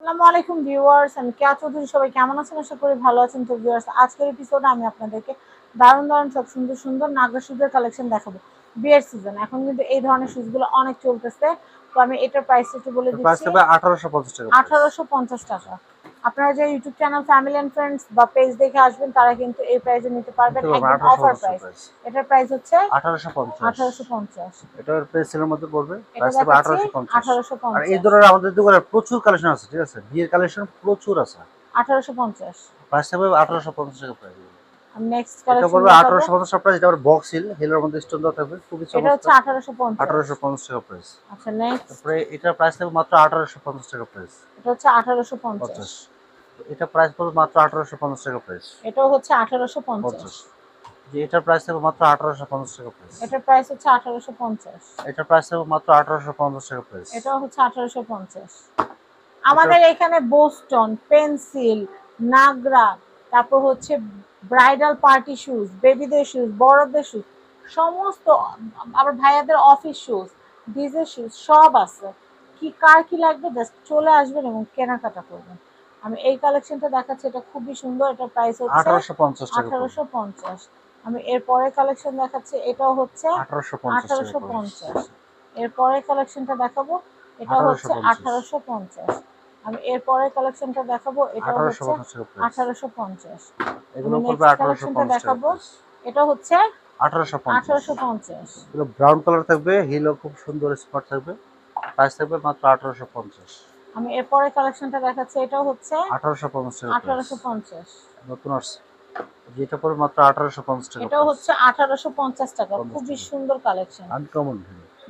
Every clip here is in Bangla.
আসসালামু আলাইকুম ভিউয়ার্স, আমি কেয়া চৌধুরী। সবাই কেমন আছেন? আশা করি ভালো আছেন। তো ভিউয়ার্স, আজকের এপিসোডে আমি আপনাদেরকে দারুণ দারুণ সব সুন্দর সুন্দর নাগরা শুজের কালেকশন দেখাবো। বিয়ের সিজন, এখন কিন্তু এই ধরনের শুজগুলো অনেক চলতেছে। তো আমি এটার প্রাইস একটু বলে প্রাইস দিচ্ছি। হবে 1850 টাকা। 1850 টাকা। আপনারা যে YouTube channel family and friends বা পেজ দেখে আসবেন তারা কিন্তু এই প্রাইসে নিতে পারবেন, একদম অফার প্রাইস। এটার প্রাইস হচ্ছে 1850। এটার প্রাইস এর মধ্যে পড়বে, এটা প্রাইস হবে দেখাচ্ছি 1850। আর এই 1850। ধরনের আমাদের দোকানে প্রচুর কালেকশন আছে, ঠিক আছে? বিয়ের কালেকশন প্রচুর আছে। 1850 প্রাইস হবে 1850 টাকা প্রাইস। আমি নেক্সট এটা কালেকশন পড়বে দেখাবো। 1850 টাকা প্রাইস। এটা আবার বক্স হিল, হিলের মধ্যে স্টোন দেওয়া থাকবে, খুবই এটা হচ্ছে চমৎকার। 1850। 1850 টাকা প্রাইস। আচ্ছা, নেক্সট। তারপরে এটার প্রাইস হবে মাত্র 1850 টাকা প্রাইস। এটা হচ্ছে 1850। 50। এটা প্রাইস পড়বে মাত্র 1850 টাকা প্রাইস। এটাও হচ্ছে 1850। 50। যে এটার প্রাইস হবে মাত্র 1850 টাকা প্রাইস। এটার প্রাইস হচ্ছে 1850। এটার প্রাইস হবে মাত্র 1850 টাকা প্রাইস। এটাও হচ্ছে 1850। আমাদের এখানে বোস্টন, পেন্সিল, নাগরা, তারপর হচ্ছে ব্রাইডাল পার্টি শুজ, বেবিদের শুজ, বড়দের শুজ, সমস্ত, আবার ভাইয়াদের অফিস শুজ, ডিজের শুজ সব আছে। কি কার কি লাগবে জাস্ট চলে আসবেন এবং কেনাকাটা করবেন। আমি এই কালেকশনটা দেখাচ্ছি, এটা খুবই সুন্দর। এটা প্রাইস হচ্ছে 1850 টাকা পড়বে। 1850। আমি এর পরের কালেকশন দেখাচ্ছি, এটাও হচ্ছে 1850 টাকা পড়বে। 1850। এর পরের কালেকশনটা দেখাবো, এটা হচ্ছে 1850। আমি এর পরের কালেকশনটা দেখাবো, এটা হচ্ছে 1850 টাকা প্রাইস। 1850। এগুলো আমি পড়বে নেক্সট কালেকশনটা 1850 টাকা দেখাবো, প্রাইস। এটা হচ্ছে 1850। 1850। এগুলো ব্রাউন কালার থাকবে, হিলও খুব সুন্দর স্পট থাকবে। প্রাইস থাকবে মাত্র 1850। আমি এর পরের কালেকশনটা দেখাচ্ছি, এটা হচ্ছে 1850 টাকা প্রাইস। 1850। নতুন আসছে, যেটা পড়বে মাত্র 1850 টাকা এটাও প্রাইস। হচ্ছে 1850 টাকা। 50 খুবই টাকা সুন্দর কালেকশন। আনকমন।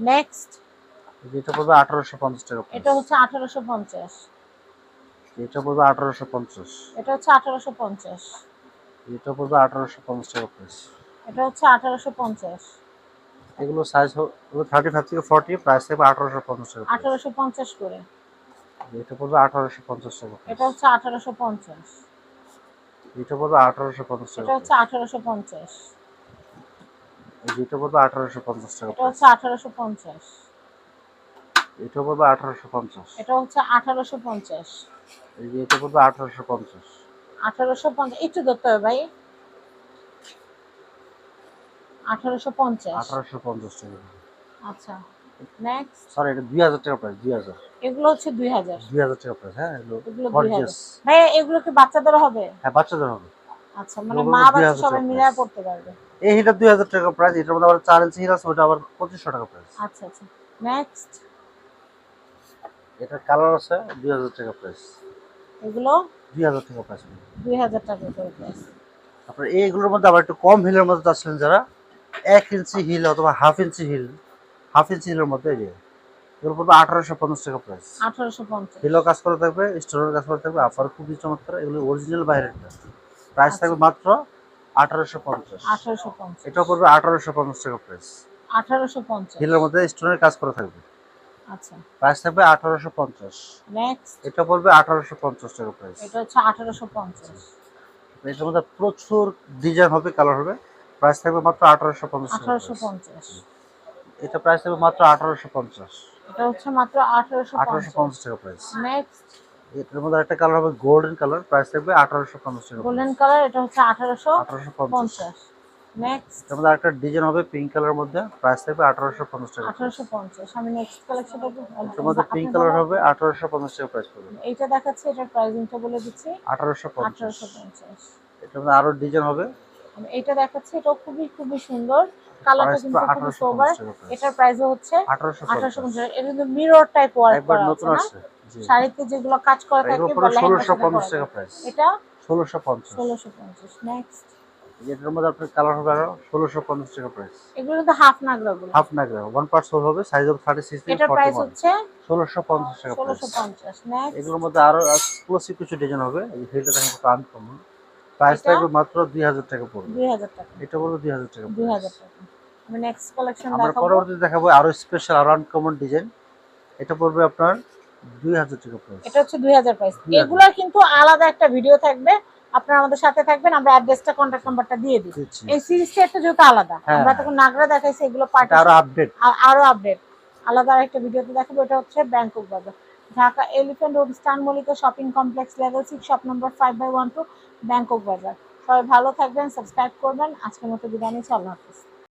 নেক্সট, যেটা পড়বে 1850 টাকা প্রাইস। এটা হচ্ছে 1850। এটা পড়বে 1850। এটা হচ্ছে 1850। এটা পড়বে 1850 টাকা প্রাইস। এটা হচ্ছে 1850। এগুলো সাইজ হলো 35 থেকে 40, প্রাইস থাকবে 1850 টাকা প্রাইস। 1850 করে। এটা পড়বে 1850 টাকা প্রাইস। এটা হচ্ছে 1850। এটা পড়বে 1850 টাকা এটা হচ্ছে প্রাইস। 1850। এটা পড়বে 1850 টাকা এটা প্রাইস। হচ্ছে 1850। এটা পড়বে 1850। এটা হচ্ছে 1850। এই যে এটা পড়বে 1850। 1850 একটু ধরতে হবে ভাই। 1850। 1850 টাকা। আচ্ছা, নেক্সট। সরি, এটা 2000 টাকা প্রাইস। 2000। এগুলো হচ্ছে 2000। 2000 টাকা প্রাইস। হ্যাঁ, এগুলো এগুলো 2000। গর্জিয়াস। ভাই এগুলো কি বাচ্চাদের হবে? হ্যাঁ, বাচ্চাদের হবে। আচ্ছা, মানে এগুলো মা পড়বে বাচ্চা 2000 সবাই টাকা মিলে প্রাইস। পড়তে পারবে। এই হিলটা 2000 টাকা প্রাইস। এটার মধ্যে আবার 4 ইঞ্চি হিল আছে, ওটা আবার 2500 টাকা প্রাইস। আচ্ছা আচ্ছা, নেক্সট। এটার কালার আছে, 2000 টাকা প্রাইস। এগুলো 2000 টাকা প্রাইস। 2000 টাকা করে প্রাইস। তারপরে এইগুলোর মধ্যে আবার একটু কম হিলের মধ্যে চাচ্ছিলেন যারা, 1 ইঞ্চি হিল অথবা half inch heel, half inch হিলের মধ্যে এই যে এগুলো পড়বে 1850 টাকা প্রাইস। 1850। হিলও কাজ করা থাকবে, স্টোনের কাজ করা থাকবে, আপার খুবই চমৎকার। এগুলো অরিজিনাল বাইরেরটা। প্রাইস আচ্ছা। থাকবে মাত্র 1850। 1850। এটা পড়বে 1850 টাকা প্রাইস। 1850। হিলের মধ্যে স্টোনের কাজ করা থাকবে। আচ্ছা, প্রাইস থাকবে 1850। নেক্সট। এটা পড়বে 1850 টাকা প্রাইস। এটা হচ্ছে 1850। এটার মধ্যে প্রচুর ডিজাইন হবে, কালার হবে। প্রাইস থাকবে মাত্র 1850 টাকা প্রাইস। 1850। এটা প্রাইস থাকবে মাত্র 1850। এটা হচ্ছে মাত্র 1850। 1850 টাকা প্রাইস। নেক্সট, এটার মধ্যে একটা কালার হবে গোল্ডেন কালার, প্রাইস থাকবে 1850 টাকা। গোল্ডেন কালার, এটা হচ্ছে 1850। 1850। নেক্সট, এটার মধ্যে একটা ডিজাইন হবে পিঙ্ক কালারের মধ্যে, প্রাইস থাকবে 1850 টাকা। 1850। আমি নেক্সট কালেকশনটা এটার মধ্যে পিঙ্ক কালার হবে, 1850 টাকা প্রাইস পড়বে। এইটা দেখাচ্ছি, এটার প্রাইসিংটা বলে দিচ্ছি। 1850। 1850। এটার মধ্যে আরো ডিজাইন হবে। আমি এইটা দেখাচ্ছি, এটাও খুবই খুবই সুন্দর। কালারটা প্রাইস কিন্তু খুবই 1850 সোবার। টাকা প্রাইস। এটার প্রাইসও হচ্ছে 1850। 1850। এটা কিন্তু মিরর টাইপ ওয়ার্ক একবার করা আছে নতুন না? আসছে। জি। শাড়িতে যেগুলো কাজ করা এগুলো থাকে পুরো বা লেহেঙ্গার সাথে 1650 পরা টাকা যায়। প্রাইস। এটা 1650। 1650। নেক্সট, এটার মধ্যে আপনার কালার হবে আরো 1650 টাকা প্রাইস। এগুলো কিন্তু হাফ নাগরাগুলো। হাফ নাগরা 1 পার্ট সোল হবে, সাইজ হবে 36 থেকে এটার প্রাইস 41। হচ্ছে 1650 টাকা প্রাইস। 1650। নেক্সট, এগুলোর মধ্যে আরো এক্সক্লুসিভ কিছু ডিজাইন হবে। এই হেলটা দেখেন কত আনকমন। প্রাইস এটা থাকবে মাত্র 2000 টাকা পড়বে। 2000 টাকা। এটা পড়বে 2000 টাকা প্রাইস। 2000 টাকা। আমি নেক্সট কালেকশন আমরা দেখাবো। পরবর্তীতে দেখাবো আরো স্পেশাল, আরো আনকমন ডিজাইন। এটা পড়বে আপনার 2000 টাকা প্রাইস। এটা হচ্ছে 2000 প্রাইস। 2000। এগুলার কিন্তু আলাদা একটা ভিডিও থাকবে, আপনারা আমাদের সাথে থাকবেন। আমরা অ্যাড্রেসটা, কন্টাক্ট নাম্বারটা দিয়ে দিই। দিচ্ছি। এই সিরিজটা একটু যেহেতু আলাদা, হ্যাঁ, আমরা তখন নাগরা দেখাইছি, এগুলো পার্টি এটা আরো আপডেট। আরো আপডেট আলাদা আরেকটা ভিডিওতে দেখাবো। এটা হচ্ছে Bangkok Bazar. Dhaka elephant road স্টান Mallika shopping complex level 6 shop number 5/12 Bangkok Bazar. সবাই ভালো থাকবেন, সাবস্ক্রাইব করবেন। আজকের মতো বিদায় নিচ্ছি, আল্লাহ হাফিজ।